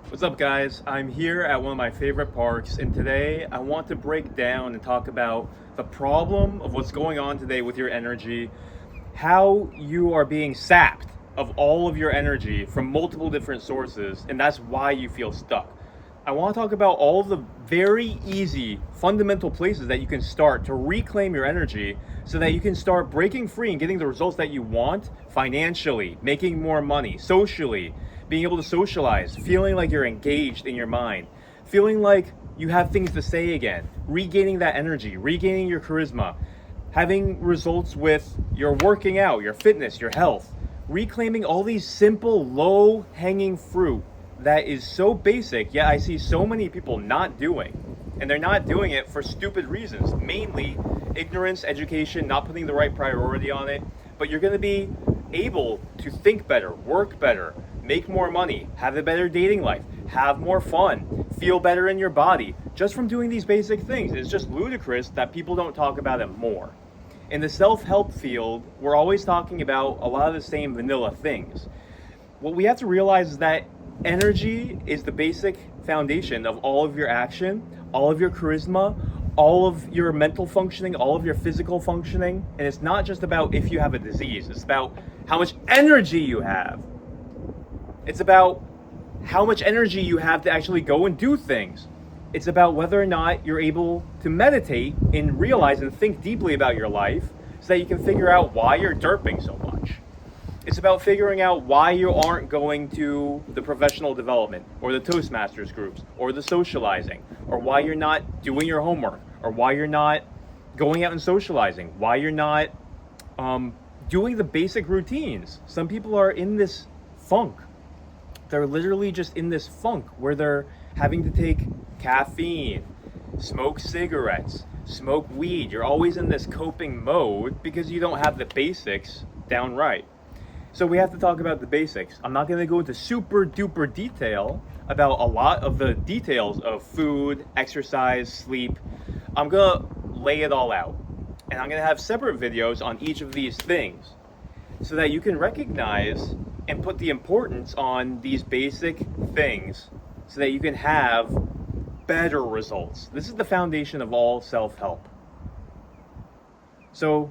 What's up, guys? I'm here at one of my favorite parks, and today I want to break down and talk about the problem of what's going on today with your energy, how you are being sapped of all of your energy from multiple different sources, and that's why you feel stuck. I want to talk about all of the very easy, fundamental places that you can start to reclaim your energy so that you can start breaking free and getting the results that you want financially, making more money, socially, being able to socialize, feeling like you're engaged in your mind, feeling like you have things to say again, regaining that energy, regaining your charisma, having results with your working out, your fitness, your health, reclaiming all these simple, low hanging fruit that is so basic, yet I see so many people not doing. And they're not doing it for stupid reasons, mainly ignorance, education, not putting the right priority on it. But you're going to be able to think better, work better, make more money, have a better dating life, have more fun, feel better in your body, just from doing these basic things. It's just ludicrous that people don't talk about it more. In the self-help field, we're always talking about a lot of the same vanilla things. What we have to realize is that energy is the basic foundation of all of your action, all of your charisma, all of your mental functioning, all of your physical functioning. And it's not just about if you have a disease, it's about how much energy you have. It's about how much energy you have to actually go and do things. It's about whether or not you're able to meditate and realize and think deeply about your life so that you can figure out why you're derping so much. It's about figuring out why you aren't going to the professional development or the Toastmasters groups or the socializing, or why you're not doing your homework, or why you're not going out and socializing, why you're not doing the basic routines. Some people are in this funk. They're literally just in this funk where they're having to take caffeine, smoke cigarettes, smoke weed. You're always in this coping mode because you don't have the basics down right. So we have to talk about the basics. I'm not going to go into super duper detail about a lot of the details of food, exercise, sleep. I'm going to lay it all out. And I'm going to have separate videos on each of these things so that you can recognize and put the importance on these basic things so that you can have better results. This is the foundation of all self-help. So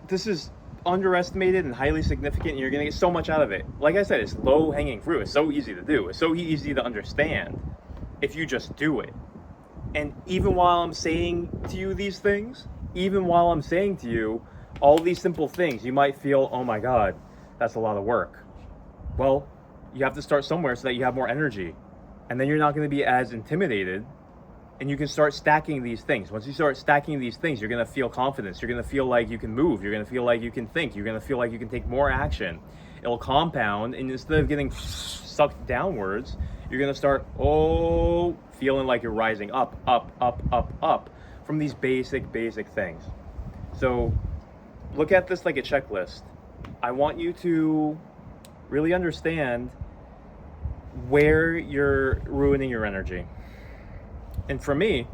this is underestimated and highly significant, and you're going to get so much out of it. Like I said, it's low hanging fruit. It's so easy to do. It's so easy to understand if you just do it. And even while I'm saying to you these things, even while I'm saying to you all these simple things, you might feel, oh my God, that's a lot of work. Well, you have to start somewhere so that you have more energy. And then you're not going to be as intimidated, and you can start stacking these things. Once you start stacking these things, you're going to feel confidence. You're going to feel like you can move. You're going to feel like you can think. You're going to feel like you can take more action. It'll compound, and instead of getting sucked downwards, you're going to start, feeling like you're rising up, up, up, up, up from these basic things. So look at this like a checklist. I want you to really understand where you're ruining your energy. And for me,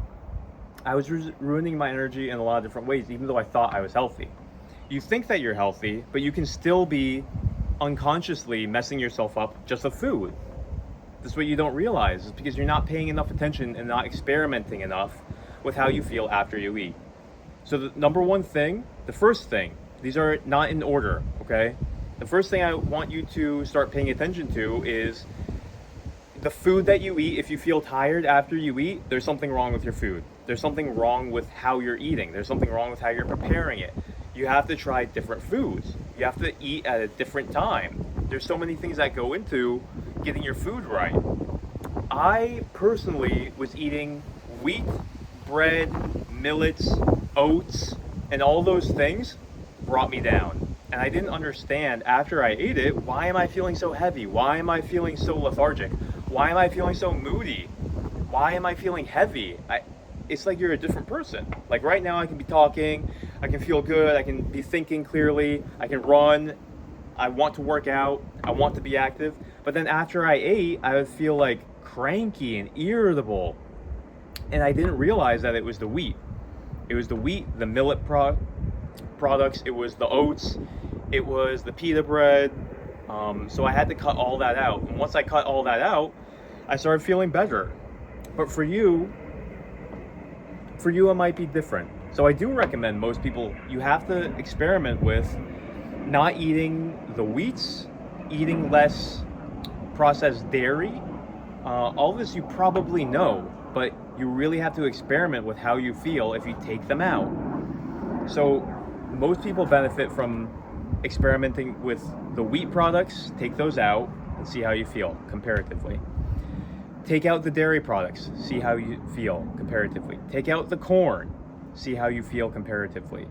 I was ruining my energy in a lot of different ways, even though I thought I was healthy. You think that you're healthy, but you can still be unconsciously messing yourself up just with food. That's what you don't realize, is because you're not paying enough attention and not experimenting enough with how you feel after you eat. So the number one thing, the first thing, these are not in order, okay? The first thing I want you to start paying attention to is the food that you eat. If you feel tired after you eat, there's something wrong with your food. There's something wrong with how you're eating. There's something wrong with how you're preparing it. You have to try different foods. You have to eat at a different time. There's so many things that go into getting your food right. I personally was eating wheat, bread, millets, oats, and all those things brought me down. And I didn't understand after I ate it, why am I feeling so heavy? Why am I feeling so lethargic? Why am I feeling so moody? Why am I feeling heavy? It's like you're a different person. Like right now I can be talking, I can feel good, I can be thinking clearly, I can run, I want to work out, I want to be active. But then after I ate, I would feel like cranky and irritable. And I didn't realize that it was the wheat. It was the wheat, the millet products, it was the oats, it was the pita bread. So I had to cut all that out. And once I cut all that out, I started feeling better. But for you it might be different. So I do recommend most people, you have to experiment with not eating the wheats, eating less processed dairy. All this you probably know, but you really have to experiment with how you feel if you take them out. So most people benefit from experimenting with the wheat products. Take those out and see how you feel comparatively. Take out the dairy products, see how you feel comparatively. Take out the corn, see how you feel comparatively.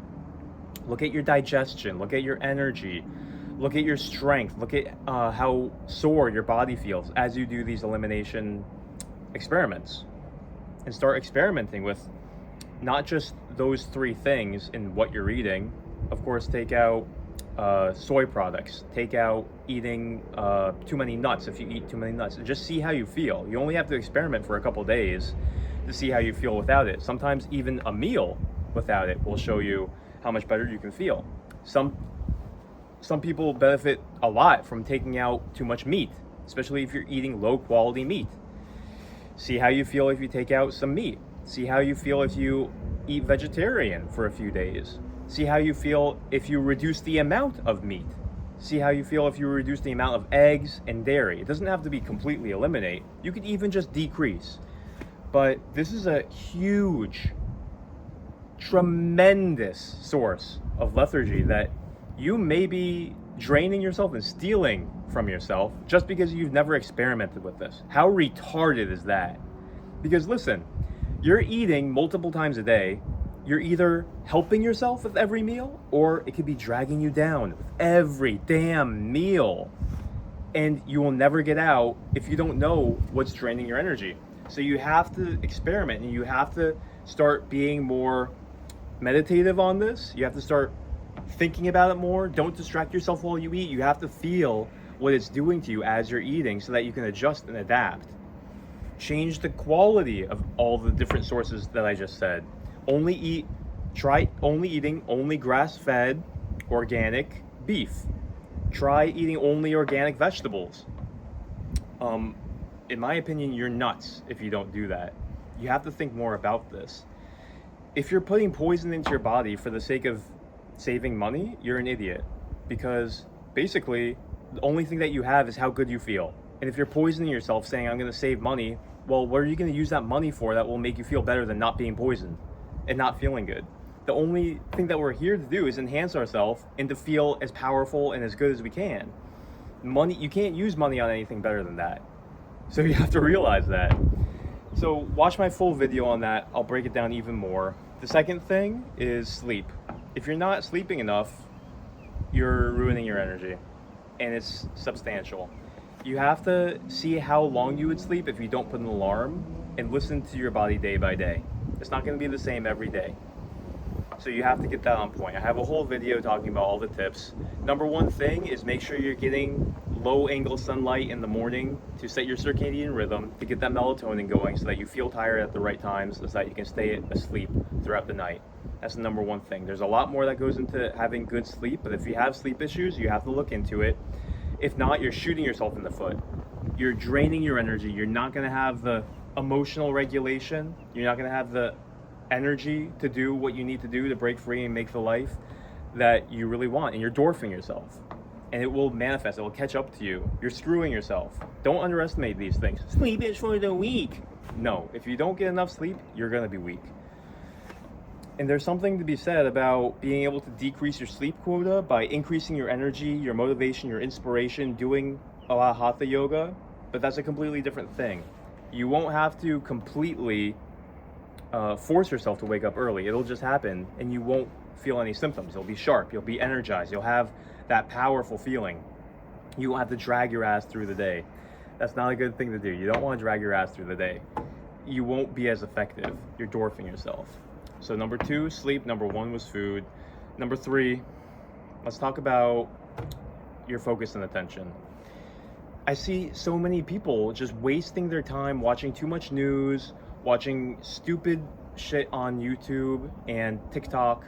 Look at your digestion, look at your energy, look at your strength, look at how sore your body feels as you do these elimination experiments. And start experimenting with not just those three things in what you're eating. Of course, take out soy products, take out eating too many nuts if you eat too many nuts, and just see how you feel. You only have to experiment for a couple days to see how you feel without it. Sometimes even a meal without it will show you how much better you can feel. Some people benefit a lot from taking out too much meat, especially if you're eating low quality meat. See how you feel if you take out some meat. See how you feel if you eat vegetarian for a few days. See how you feel if you reduce the amount of meat. See how you feel if you reduce the amount of eggs and dairy. It doesn't have to be completely eliminate. You could even just decrease. But this is a huge, tremendous source of lethargy that you may be draining yourself and stealing from yourself just because you've never experimented with this. How retarded is that? Because listen, you're eating multiple times a day. You're either helping yourself with every meal, or it could be dragging you down with every damn meal. And you will never get out if you don't know what's draining your energy. So you have to experiment, and you have to start being more meditative on this. You have to start thinking about it more. Don't distract yourself while you eat. You have to feel what it's doing to you as you're eating so that you can adjust and adapt. Change the quality of all the different sources that I just said. Try only eating only grass-fed organic beef. Try eating only organic vegetables. In my opinion, you're nuts if you don't do that. You have to think more about this. If you're putting poison into your body for the sake of saving money, you're an idiot. Because basically, the only thing that you have is how good you feel. And if you're poisoning yourself saying, I'm going to save money, well, what are you going to use that money for that will make you feel better than not being poisoned and not feeling good? The only thing that we're here to do is enhance ourselves and to feel as powerful and as good as we can. Money, you can't use money on anything better than that. So you have to realize that. So watch my full video on that. I'll break it down even more. The second thing is sleep. If you're not sleeping enough, you're ruining your energy, and it's substantial. You have to see how long you would sleep if you don't put an alarm, and listen to your body day by day. It's not going to be the same every day. So you have to get that on point. I have a whole video talking about all the tips. Number one thing is make sure you're getting low angle sunlight in the morning to set your circadian rhythm, to get that melatonin going so that you feel tired at the right times, so that you can stay asleep throughout the night. That's the number one thing. There's a lot more that goes into having good sleep, but if you have sleep issues, you have to look into it. If not, you're shooting yourself in the foot. You're draining your energy. You're not going to have the emotional regulation. You're not going to have the energy to do what you need to do to break free and make the life that you really want. And you're dwarfing yourself. And it will manifest. It will catch up to you. You're screwing yourself. Don't underestimate these things. Sleep is for the weak. No, if you don't get enough sleep, you're going to be weak. And there's something to be said about being able to decrease your sleep quota by increasing your energy, your motivation, your inspiration, doing a lot of hatha yoga, but that's a completely different thing. You won't have to completely force yourself to wake up early. It'll just happen, and you won't feel any symptoms. You'll be sharp, you'll be energized, you'll have that powerful feeling. You won't have to drag your ass through the day. That's not a good thing to do. You don't want to drag your ass through the day. You won't be as effective. You're dwarfing yourself. So number 2, sleep. Number 1 was food. Number 3, let's talk about your focus and attention. I see so many people just wasting their time watching too much news, watching stupid shit on YouTube and TikTok,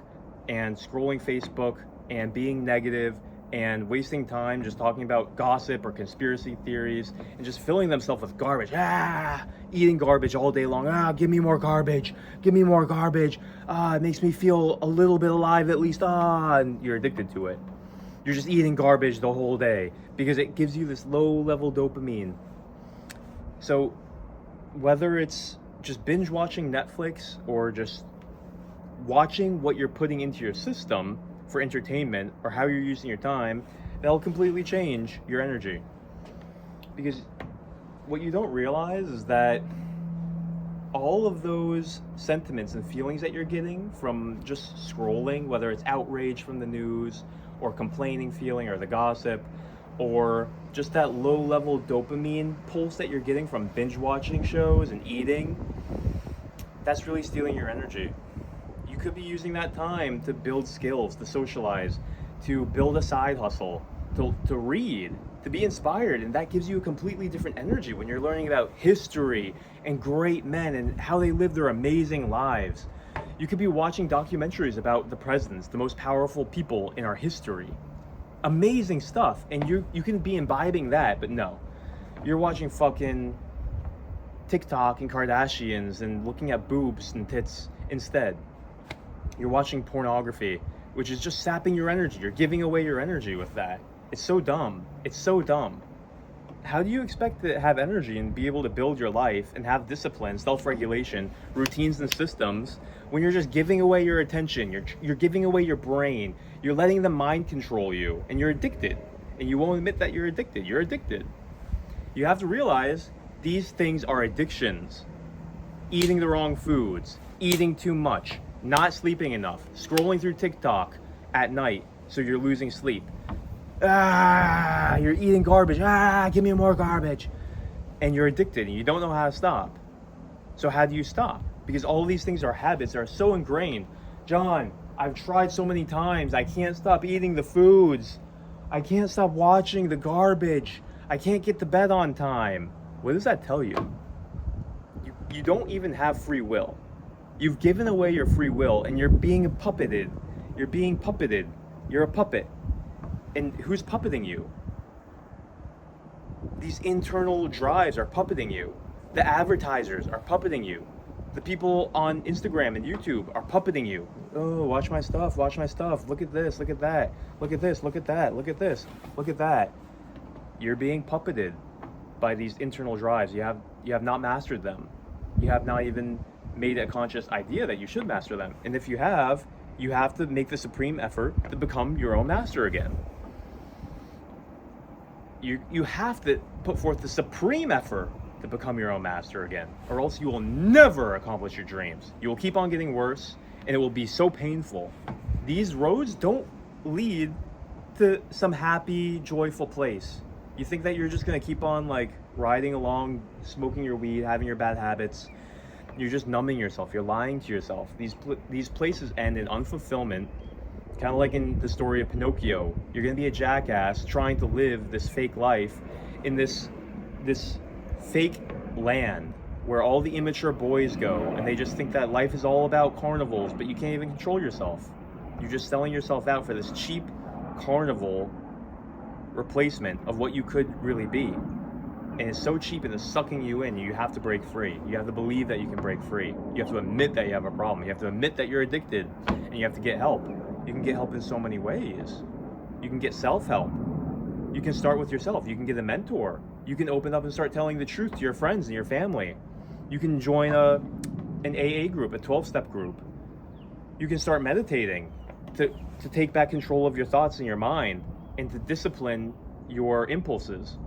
and scrolling Facebook, and being negative, and wasting time just talking about gossip or conspiracy theories and just filling themselves with garbage. Eating garbage all day long. Give me more garbage. Give me more garbage. It makes me feel a little bit alive at least. And you're addicted to it. You're just eating garbage the whole day because it gives you this low-level dopamine. So whether it's just binge watching Netflix or just watching what you're putting into your system for entertainment or how you're using your time, that'll completely change your energy. Because what you don't realize is that all of those sentiments and feelings that you're getting from just scrolling, whether it's outrage from the news or complaining feeling or the gossip, or just that low-level dopamine pulse that you're getting from binge watching shows and eating, that's really stealing your energy. You could be using that time to build skills, to socialize, to build a side hustle, to read, to be inspired, and that gives you a completely different energy when you're learning about history and great men and how they live their amazing lives. You could be watching documentaries about the presidents, the most powerful people in our history. Amazing stuff, and you can be imbibing that, but no. You're watching fucking TikTok and Kardashians and looking at boobs and tits instead. You're watching pornography, which is just sapping your energy. You're giving away your energy with that. It's so dumb. It's so dumb. How do you expect to have energy and be able to build your life and have discipline, self-regulation, routines and systems when you're just giving away your attention, you're giving away your brain, you're letting the mind control you, and you're addicted. And you won't admit that you're addicted. You're addicted. You have to realize these things are addictions. Eating the wrong foods, eating too much, not sleeping enough, scrolling through TikTok at night so you're losing sleep. You're eating garbage. Give me more garbage. And you're addicted and you don't know how to stop. So how do you stop? Because all of these things are habits that are so ingrained. John, I've tried so many times. I can't stop eating the foods. I can't stop watching the garbage. I can't get to bed on time. What does that tell you? You don't even have free will. You've given away your free will and you're being puppeted. You're being puppeted. You're a puppet. And who's puppeting you? These internal drives are puppeting you. The advertisers are puppeting you. The people on Instagram and YouTube are puppeting you. Oh, watch my stuff, watch my stuff. Look at this, look at that. Look at this, look at that, look at this, look at that. You're being puppeted by these internal drives. You have not mastered them. You have not even made a conscious idea that you should master them. And if you have to make the supreme effort to become your own master again. You have to put forth the supreme effort to become your own master again, or else you will never accomplish your dreams. You will keep on getting worse, and it will be so painful. These roads don't lead to some happy, joyful place. You think that you're just gonna keep on like riding along, smoking your weed, having your bad habits. You're just numbing yourself. You're lying to yourself. These places end in unfulfillment. Kind of like in the story of Pinocchio. You're going to be a jackass trying to live this fake life in this fake land where all the immature boys go, and they just think that life is all about carnivals, but you can't even control yourself. You're just selling yourself out for this cheap carnival replacement of what you could really be. And it's so cheap and it's sucking you in. You have to break free. You have to believe that you can break free. You have to admit that you have a problem. You have to admit that you're addicted, and you have to get help. You can get help in so many ways. You can get self-help. You can start with yourself. You can get a mentor. You can open up and start telling the truth to your friends and your family. You can join an AA group, a 12-step group. You can start meditating to take back control of your thoughts and your mind and to discipline your impulses.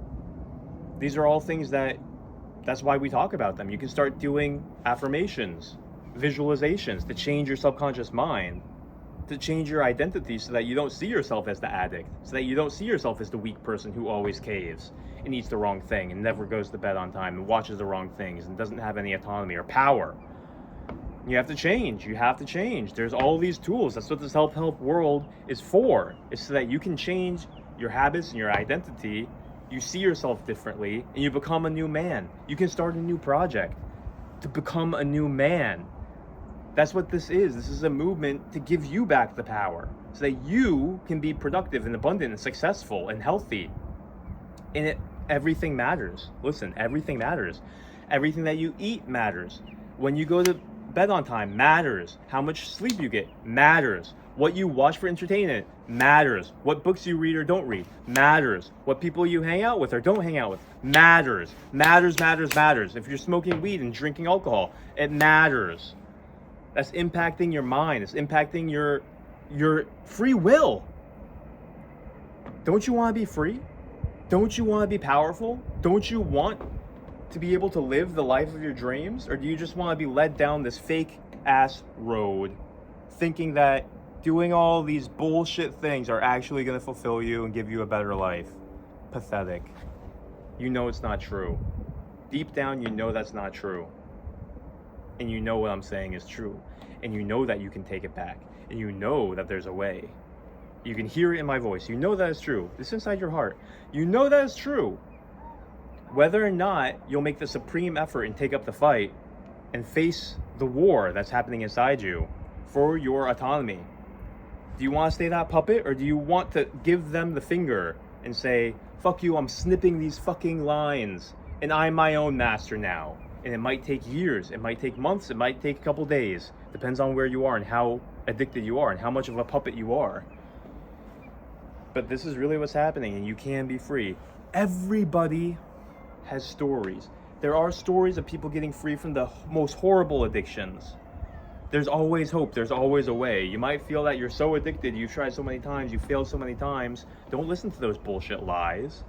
These are all things that's why we talk about them. You can start doing affirmations, visualizations to change your subconscious mind, to change your identity so that you don't see yourself as the addict, so that you don't see yourself as the weak person who always caves and eats the wrong thing and never goes to bed on time and watches the wrong things and doesn't have any autonomy or power. You have to change. You have to change. There's all these tools. That's what this self-help world is for. It's so that you can change your habits and your identity. You see yourself differently and you become a new man. You can start a new project to become a new man. That's what this is. This is a movement to give you back the power so that you can be productive and abundant and successful and healthy. And everything matters. Listen, everything matters. Everything that you eat matters. When you go to bed on time matters. How much sleep you get matters. What you watch for entertainment matters. What books you read or don't read matters. What people you hang out with or don't hang out with matters. Matters, matters, matters. If you're smoking weed and drinking alcohol, it matters. That's impacting your mind. It's impacting your free will. Don't you want to be free? Don't you want to be powerful? Don't you want to be able to live the life of your dreams? Or do you just want to be led down this fake ass road thinking that doing all these bullshit things are actually going to fulfill you and give you a better life? Pathetic. You know it's not true. Deep down, you know that's not true. And you know what I'm saying is true. And you know that you can take it back. And you know that there's a way. You can hear it in my voice. You know that it's true. It's inside your heart. You know that it's true. Whether or not you'll make the supreme effort and take up the fight and face the war that's happening inside you for your autonomy. Do you want to stay that puppet, or do you want to give them the finger and say, fuck you, I'm snipping these fucking lines and I'm my own master now? And it might take years, it might take months, it might take a couple days. Depends on where you are and how addicted you are and how much of a puppet you are. But this is really what's happening, and you can be free. Everybody has stories. There are stories of people getting free from the most horrible addictions. There's always hope. There's always a way. You might feel that you're so addicted, you've tried so many times, you failed so many times. Don't listen to those bullshit lies.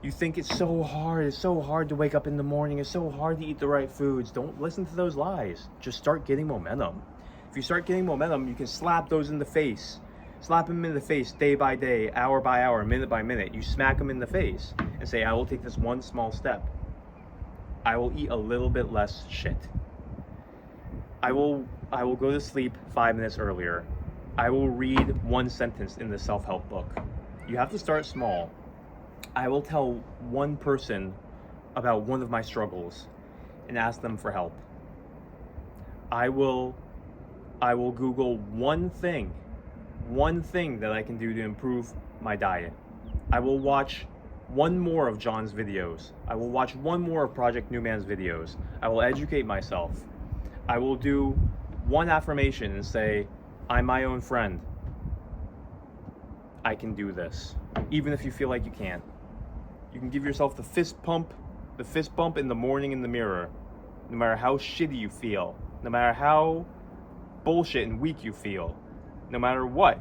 You think it's so hard to wake up in the morning, it's so hard to eat the right foods. Don't listen to those lies. Just start getting momentum. If you start getting momentum, you can slap those in the face. Slap them in the face day by day, hour by hour, minute by minute. You smack them in the face and say, I will take this one small step. I will eat a little bit less shit. I will go to sleep 5 minutes earlier. I will read one sentence in the self-help book. You have to start small. I will tell one person about one of my struggles and ask them for help. I will Google one thing that I can do to improve my diet. I will watch one more of John's videos. I will watch one more of Project Newman's videos. I will educate myself. I will do one affirmation and say, I'm my own friend. I can do this. Even if you feel like you can't. You can give yourself the fist bump in the morning in the mirror. No matter how shitty you feel. No matter how bullshit and weak you feel. No matter what,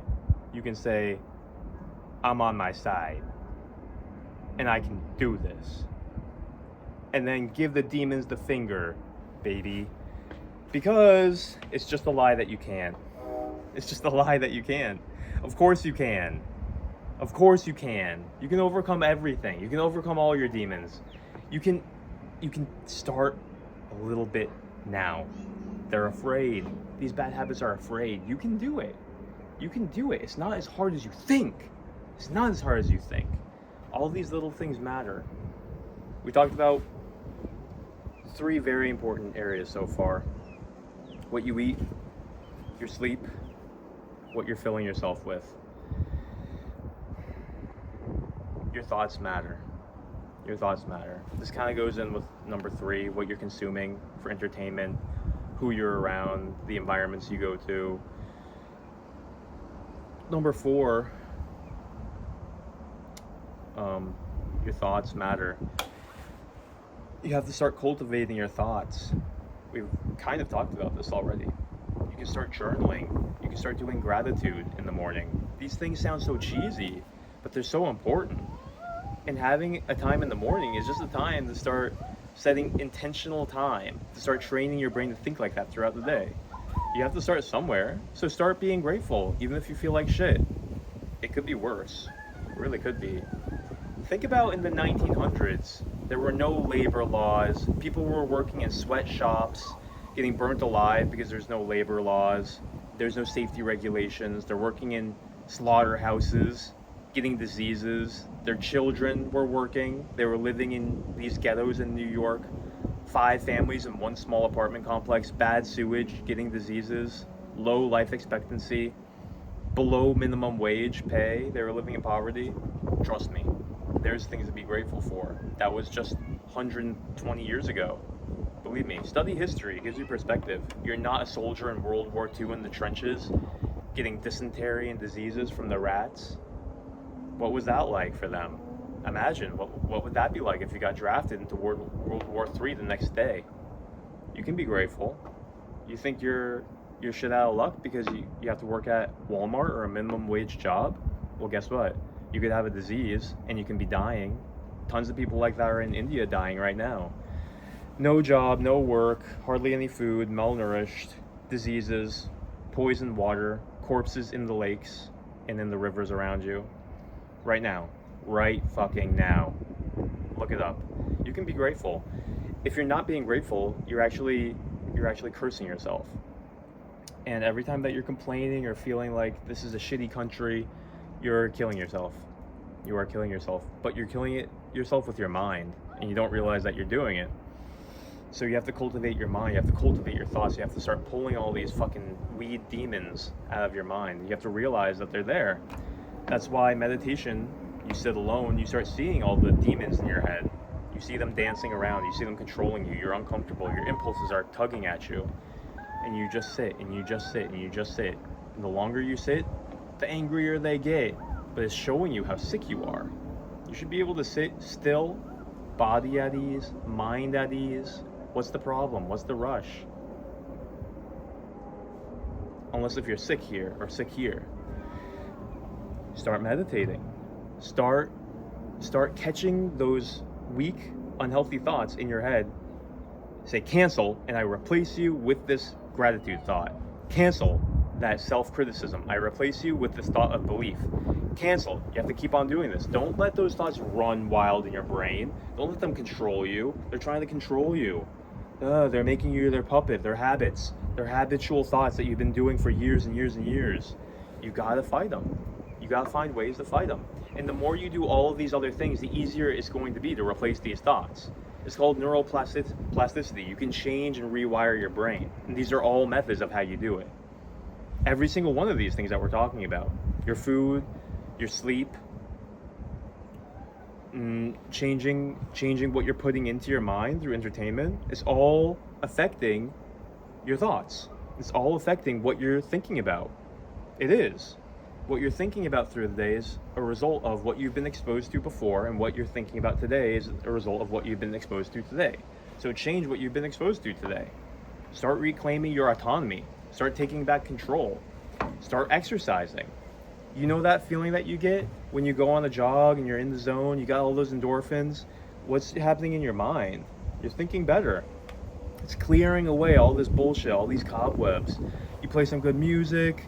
you can say, I'm on my side. And I can do this. And then give the demons the finger, baby. Because it's just a lie that you can't. It's just a lie that you can't. Of course you can. Of course you can. You can overcome everything. You can overcome all your demons. You can start a little bit now. They're afraid. These bad habits are afraid. You can do it. You can do it. It's not as hard as you think. It's not as hard as you think. All these little things matter. We talked about 3 very important areas so far. What you eat, your sleep, what you're filling yourself with. Your thoughts matter. Your thoughts matter. This kind of goes in with number 3, what you're consuming for entertainment, who you're around, the environments you go to. Number 4, your thoughts matter. You have to start cultivating your thoughts. We've kind of talked about this already. You can start journaling. You can start doing gratitude in the morning. These things sound so cheesy, but they're so important. And having a time in the morning is just a time to start setting intentional time, to start training your brain to think like that throughout the day. You have to start somewhere, so start being grateful, even if you feel like shit. It could be worse. It really could be. Think about in the 1900s, there were no labor laws. People were working in sweatshops, getting burnt alive because there's no labor laws. There's no safety regulations. They're working in slaughterhouses, getting diseases. Their children were working. They were living in these ghettos in New York. 5 families in one small apartment complex, bad sewage, getting diseases, low life expectancy, below minimum wage pay. They were living in poverty. Trust me, there's things to be grateful for. That was just 120 years ago. Believe me, study history. It gives you perspective. You're not a soldier in World War II in the trenches getting dysentery and diseases from the rats. What was that like for them? Imagine, what would that be like if you got drafted into World War III the next day? You can be grateful. You think you're shit out of luck because you have to work at Walmart or a minimum wage job? Well, guess what? You could have a disease and you can be dying. Tons of people like that are in India dying right now. No job, no work, hardly any food, malnourished, diseases, poisoned water, corpses in the lakes and in the rivers around you. Right now. Right fucking now. Look it up. You can be grateful. If you're not being grateful, you're actually cursing yourself. And every time that you're complaining or feeling like this is a shitty country, you're killing yourself. You are killing yourself. But you're killing yourself with your mind, and you don't realize that you're doing it. So you have to cultivate your mind, you have to cultivate your thoughts, you have to start pulling all these fucking weed demons out of your mind. You have to realize that they're there. That's why meditation, you sit alone, you start seeing all the demons in your head. You see them dancing around, you see them controlling you, you're uncomfortable, your impulses are tugging at you. And you just sit, and you just sit, and you just sit. And the longer you sit, the angrier they get. But it's showing you how sick you are. You should be able to sit still, body at ease, mind at ease. What's the problem? What's the rush? Unless if you're sick here or sick here. Start meditating. Start catching those weak, unhealthy thoughts in your head. Say cancel, and I replace you with this gratitude thought. Cancel that self-criticism. I replace you with this thought of belief. Cancel. You have to keep on doing this. Don't let those thoughts run wild in your brain. Don't let them control you. They're trying to control you. They're making you their puppet. Their habits. Their habitual thoughts that you've been doing for years and years and years. You gotta fight them. You gotta find ways to fight them. And the more you do all of these other things, the easier it's going to be to replace these thoughts. It's called neuroplasticity. You can change and rewire your brain. And these are all methods of how you do it. Every single one of these things that we're talking about, your food, your sleep, changing what you're putting into your mind through entertainment, it's all affecting your thoughts. It's all affecting what you're thinking about. It is. What you're thinking about through the day is a result of what you've been exposed to before, and what you're thinking about today is a result of what you've been exposed to today. So change what you've been exposed to today. Start reclaiming your autonomy. Start taking back control. Start exercising. You know that feeling that you get when you go on a jog and you're in the zone, you got all those endorphins? What's happening in your mind? You're thinking better. It's clearing away all this bullshit, all these cobwebs. You play some good music,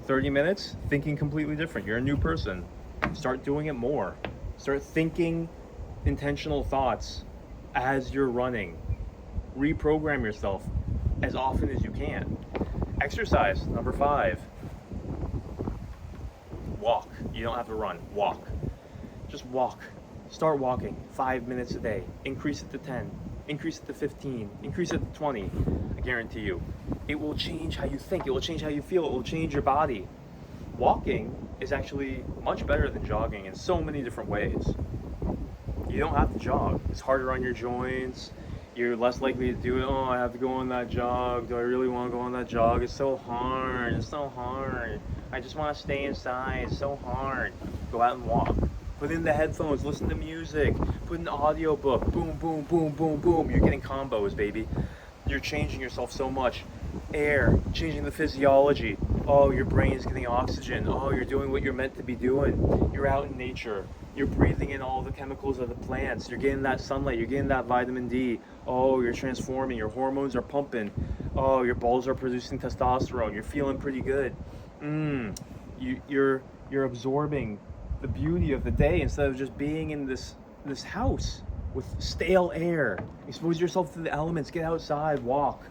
30 minutes, thinking completely different. You're a new person. Start doing it more. Start thinking intentional thoughts as you're running. Reprogram yourself as often as you can. Exercise, number 5. Walk. You don't have to run. Walk. Just walk. Start walking 5 minutes a day. Increase it to 10. Increase it to 15. Increase it to 20. I guarantee you. It will change how you think. It will change how you feel. It will change your body. Walking is actually much better than jogging in so many different ways. You don't have to jog. It's harder on your joints. You're less likely to do it. Oh, I have to go on that jog. Do I really want to go on that jog? It's so hard. It's so hard. I just want to stay inside. It's so hard. Go out and walk. Put in the headphones. Listen to music. Put in the audio book. Boom, boom, boom, boom, boom. You're getting combos, baby. You're changing yourself so much. Air, changing the physiology. Oh, your brain is getting oxygen. Oh, you're doing what you're meant to be doing. You're out in nature. You're breathing in all the chemicals of the plants. You're getting that sunlight. You're getting that vitamin D. Oh, you're transforming. Your hormones are pumping. Oh, your balls are producing testosterone. You're feeling pretty good. You're absorbing the beauty of the day instead of just being in this house with stale air. Expose yourself to the elements. Get outside. Walk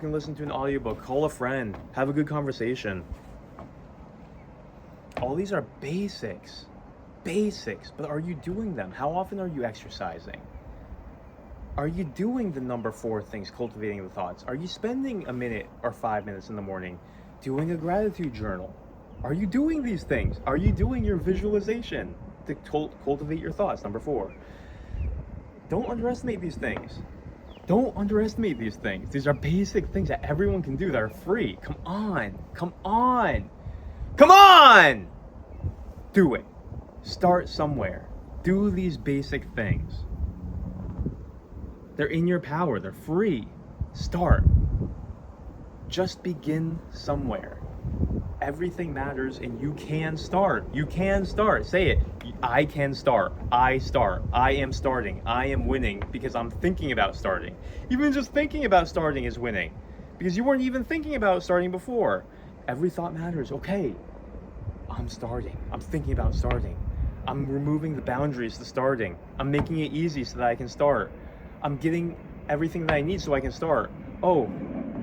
and listen to an audiobook. Call a friend. Have a good conversation. All these are basics. basics, but are you doing them? How often are you exercising? Are you doing the number 4 things, cultivating the thoughts? Are you spending a minute or 5 minutes in the morning doing a gratitude journal? Are you doing these things? Are you doing your visualization to cultivate your thoughts? Number 4. Don't underestimate these things. Don't underestimate these things. These are basic things that everyone can do that are free. Come on. Come on. Come on! Do it. Start somewhere. Do these basic things. They're in your power. They're free. Start. Just begin somewhere. Everything matters and you can start. You can start. Say it. I can start. I start. I am starting. I am winning because I'm thinking about starting. Even just thinking about starting is winning because you weren't even thinking about starting before. Every thought matters. Okay, I'm starting. I'm thinking about starting. I'm removing the boundaries to starting. I'm making it easy so that I can start. I'm getting everything that I need so I can start. Oh,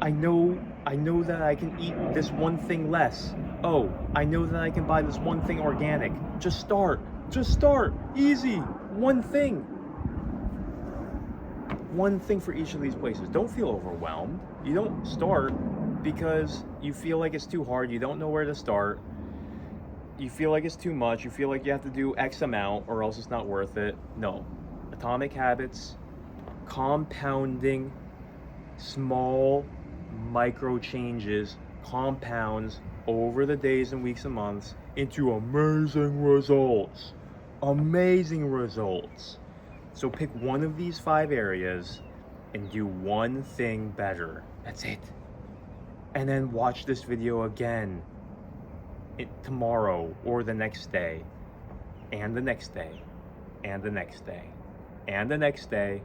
I know that I can eat this one thing less. Oh, I know that I can buy this one thing organic. Just start. Just start. Easy. One thing. One thing for each of these places. Don't feel overwhelmed. You don't start because you feel like it's too hard. You don't know where to start. You feel like it's too much. You feel like you have to do X amount or else it's not worth it. No. Atomic habits, compounding, small micro changes compounds over the days and weeks and months into amazing results. Amazing results. So pick one of these 5 areas and do one thing better. That's it. And then watch this video again tomorrow or the next day and the next day and the next day and the next day.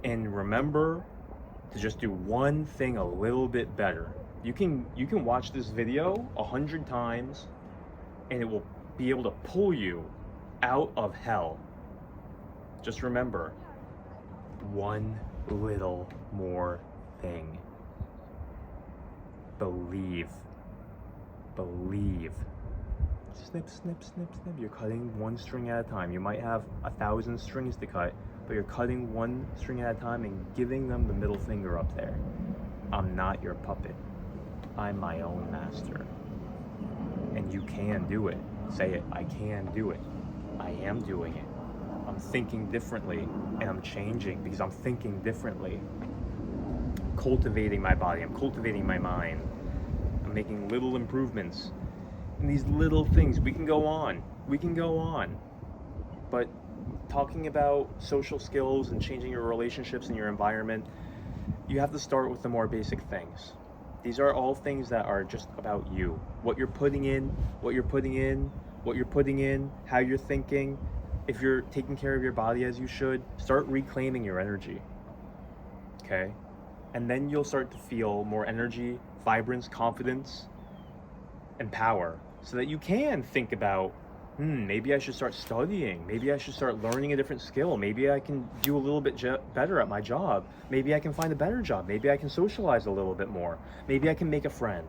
And remember to just do one thing a little bit better. You can watch this video 100 times and it will be able to pull you out of hell. Just remember, one little more thing. Believe. Snip, snip, snip, snip. You're cutting one string at a time. You might have 1,000 strings to cut, but you're cutting one string at a time and giving them the middle finger up there. I'm not your puppet. I'm my own master. And you can do it. Say it. I can do it. I am doing it. I'm thinking differently and I'm changing because I'm thinking differently. I'm cultivating my body. I'm cultivating my mind. I'm making little improvements. And these little things, we can go on. But talking about social skills and changing your relationships and your environment, you have to start with the more basic things. These are all things that are just about you. What you're putting in, how you're thinking. If you're taking care of your body as you should, start reclaiming your energy. Okay? And then you'll start to feel more energy, vibrance, confidence, and power so that you can think about, maybe I should start studying. Maybe I should start learning a different skill. Maybe I can do a little bit better at my job. Maybe I can find a better job. Maybe I can socialize a little bit more. Maybe I can make a friend.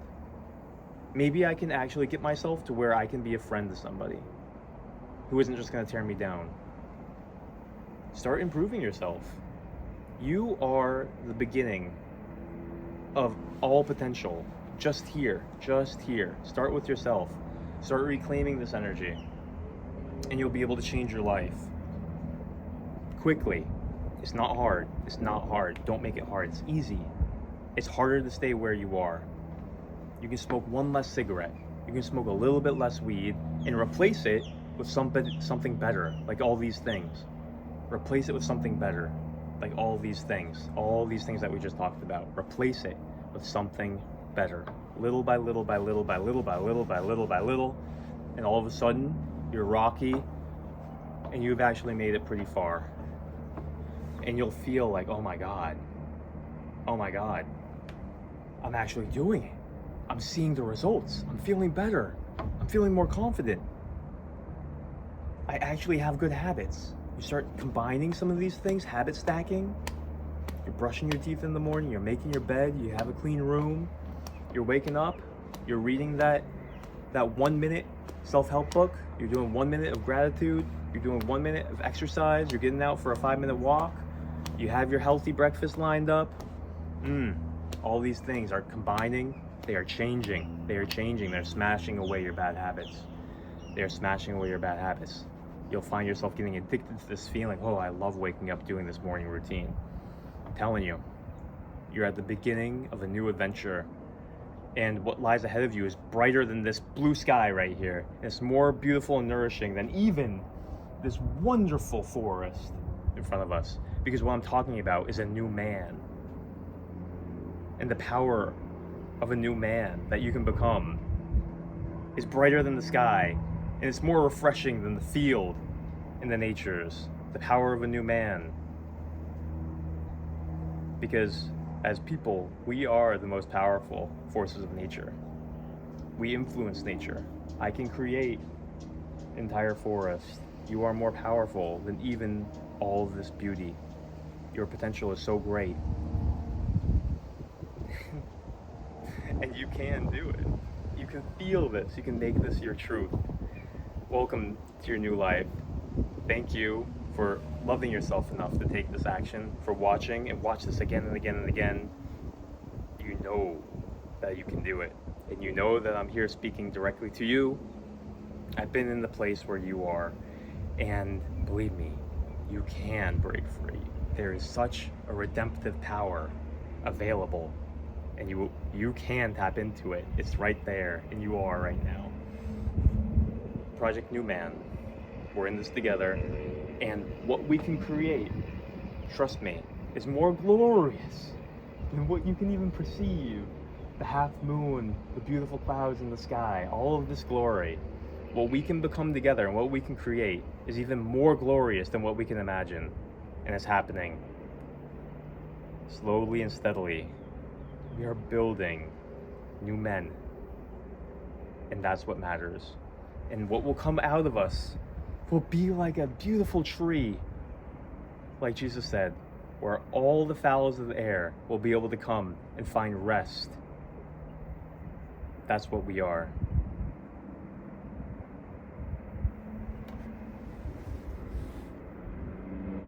Maybe I can actually get myself to where I can be a friend to somebody who isn't just going to tear me down. Start improving yourself. You are the beginning of all potential. Just here. Start with yourself. Start reclaiming this energy. And you'll be able to change your life quickly. It's not hard. Don't make it hard. It's easy. It's harder to stay where you are. You can smoke one less cigarette. You can smoke a little bit less weed and replace it with something better, like all these things. Replace it with something better, like all these things that we just talked about. Replace it with something better, little by little, and all of a sudden you're Rocky and you've actually made it pretty far. And you'll feel like, oh my God, I'm actually doing it. I'm seeing the results. I'm feeling better. I'm feeling more confident. I actually have good habits. You start combining some of these things, habit stacking. You're brushing your teeth in the morning, you're making your bed, you have a clean room, you're waking up, you're reading that 1 minute self-help book, you're doing 1 minute of gratitude, you're doing 1 minute of exercise, you're getting out for a 5-minute walk, you have your healthy breakfast lined up. All these things are combining, they are changing, they're smashing away your bad habits. They're smashing away your bad habits. You'll find yourself getting addicted to this feeling, oh, I love waking up doing this morning routine. I'm telling you, you're at the beginning of a new adventure. And what lies ahead of you is brighter than this blue sky right here. It's more beautiful and nourishing than even this wonderful forest in front of us. Because what I'm talking about is a new man. And the power of a new man that you can become is brighter than the sky. And it's more refreshing than the field and the natures. The power of a new man. Because as people, we are the most powerful forces of nature. We influence nature. I can create entire forests. You are more powerful than even all of this beauty. Your potential is so great. And you can do it. You can feel this. You can make this your truth. Welcome to your new life. Thank you for loving yourself enough to take this action, for watching and watch this again and again and again. You know that you can do it. And you know that I'm here speaking directly to you. I've been in the place where you are. And believe me, you can break free. There is such a redemptive power available. And you can tap into it. It's right there. And you are right now. Project New Man. We're in this together. And what we can create, trust me, is more glorious than what you can even perceive. The half moon, the beautiful clouds in the sky, all of this glory. What we can become together and what we can create is even more glorious than what we can imagine. And it's happening. Slowly and steadily, we are building new men. And that's what matters. And what will come out of us will be like a beautiful tree, like Jesus said, where all the fowls of the air will be able to come and find rest. That's what we are.